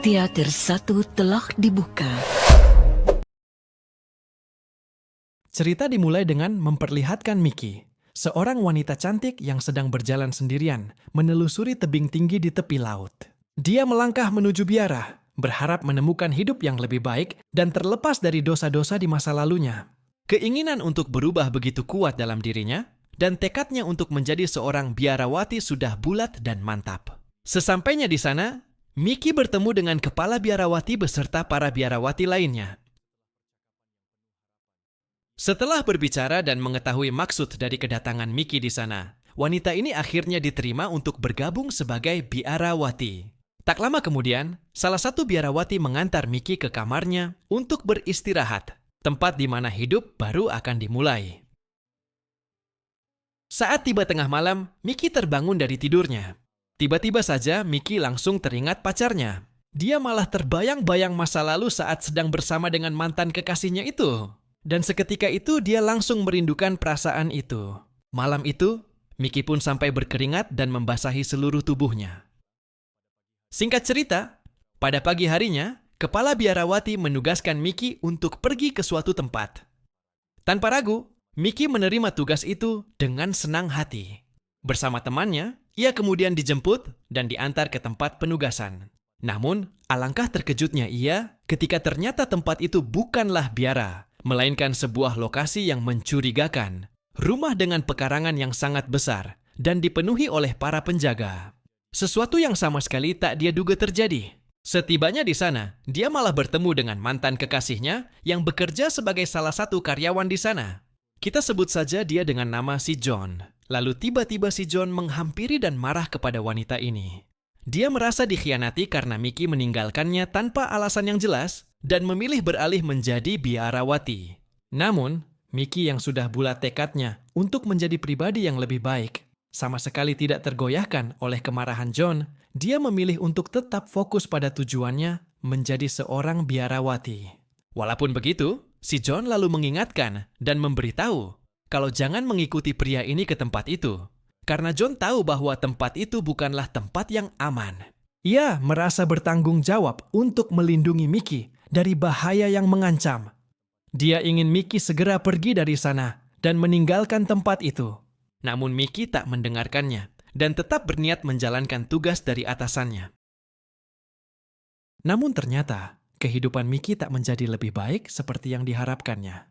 Teater 1 telah dibuka. Cerita dimulai dengan memperlihatkan Mickey, seorang wanita cantik yang sedang berjalan sendirian, menelusuri tebing tinggi di tepi laut. Dia melangkah menuju biara, berharap menemukan hidup yang lebih baik dan terlepas dari dosa-dosa di masa lalunya. Keinginan untuk berubah begitu kuat dalam dirinya, dan tekadnya untuk menjadi seorang biarawati sudah bulat dan mantap. Sesampainya di sana, Mickey bertemu dengan kepala biarawati beserta para biarawati lainnya. Setelah berbicara dan mengetahui maksud dari kedatangan Mickey di sana, wanita ini akhirnya diterima untuk bergabung sebagai biarawati. Tak lama kemudian, salah satu biarawati mengantar Mickey ke kamarnya untuk beristirahat, tempat di mana hidup baru akan dimulai. Saat tiba tengah malam, Mickey terbangun dari tidurnya. Tiba-tiba saja Mickey langsung teringat pacarnya. Dia malah terbayang-bayang masa lalu saat sedang bersama dengan mantan kekasihnya itu. Dan seketika itu dia langsung merindukan perasaan itu. Malam itu, Mickey pun sampai berkeringat dan membasahi seluruh tubuhnya. Singkat cerita, pada pagi harinya, kepala biarawati menugaskan Mickey untuk pergi ke suatu tempat. Tanpa ragu, Mickey menerima tugas itu dengan senang hati. Bersama temannya, ia kemudian dijemput dan diantar ke tempat penugasan. Namun, alangkah terkejutnya ia ketika ternyata tempat itu bukanlah biara, melainkan sebuah lokasi yang mencurigakan. Rumah dengan pekarangan yang sangat besar dan dipenuhi oleh para penjaga. Sesuatu yang sama sekali tak dia duga terjadi. Setibanya di sana, dia malah bertemu dengan mantan kekasihnya yang bekerja sebagai salah satu karyawan di sana. Kita sebut saja dia dengan nama si John. Lalu tiba-tiba si John menghampiri dan marah kepada wanita ini. Dia merasa dikhianati karena Mickey meninggalkannya tanpa alasan yang jelas dan memilih beralih menjadi biarawati. Namun, Mickey yang sudah bulat tekadnya untuk menjadi pribadi yang lebih baik, sama sekali tidak tergoyahkan oleh kemarahan John. Dia memilih untuk tetap fokus pada tujuannya menjadi seorang biarawati. Walaupun begitu, si John lalu mengingatkan dan memberitahu kalau jangan mengikuti pria ini ke tempat itu, karena John tahu bahwa tempat itu bukanlah tempat yang aman. Ia merasa bertanggung jawab untuk melindungi Mickey dari bahaya yang mengancam. Dia ingin Mickey segera pergi dari sana dan meninggalkan tempat itu. Namun Mickey tak mendengarkannya dan tetap berniat menjalankan tugas dari atasannya. Namun ternyata, kehidupan Mickey tak menjadi lebih baik seperti yang diharapkannya.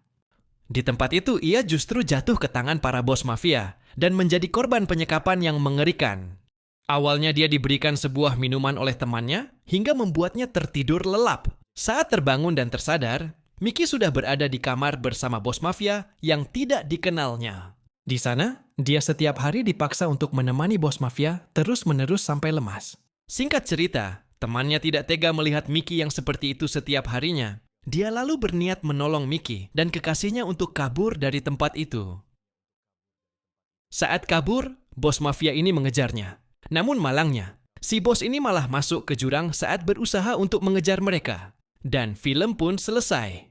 Di tempat itu, ia justru jatuh ke tangan para bos mafia dan menjadi korban penyekapan yang mengerikan. Awalnya dia diberikan sebuah minuman oleh temannya hingga membuatnya tertidur lelap. Saat terbangun dan tersadar, Mickey sudah berada di kamar bersama bos mafia yang tidak dikenalnya. Di sana, dia setiap hari dipaksa untuk menemani bos mafia terus-menerus sampai lemas. Singkat cerita, temannya tidak tega melihat Mickey yang seperti itu setiap harinya. Dia lalu berniat menolong Mickey dan kekasihnya untuk kabur dari tempat itu. Saat kabur, bos mafia ini mengejarnya. Namun malangnya, si bos ini malah masuk ke jurang saat berusaha untuk mengejar mereka. Dan film pun selesai.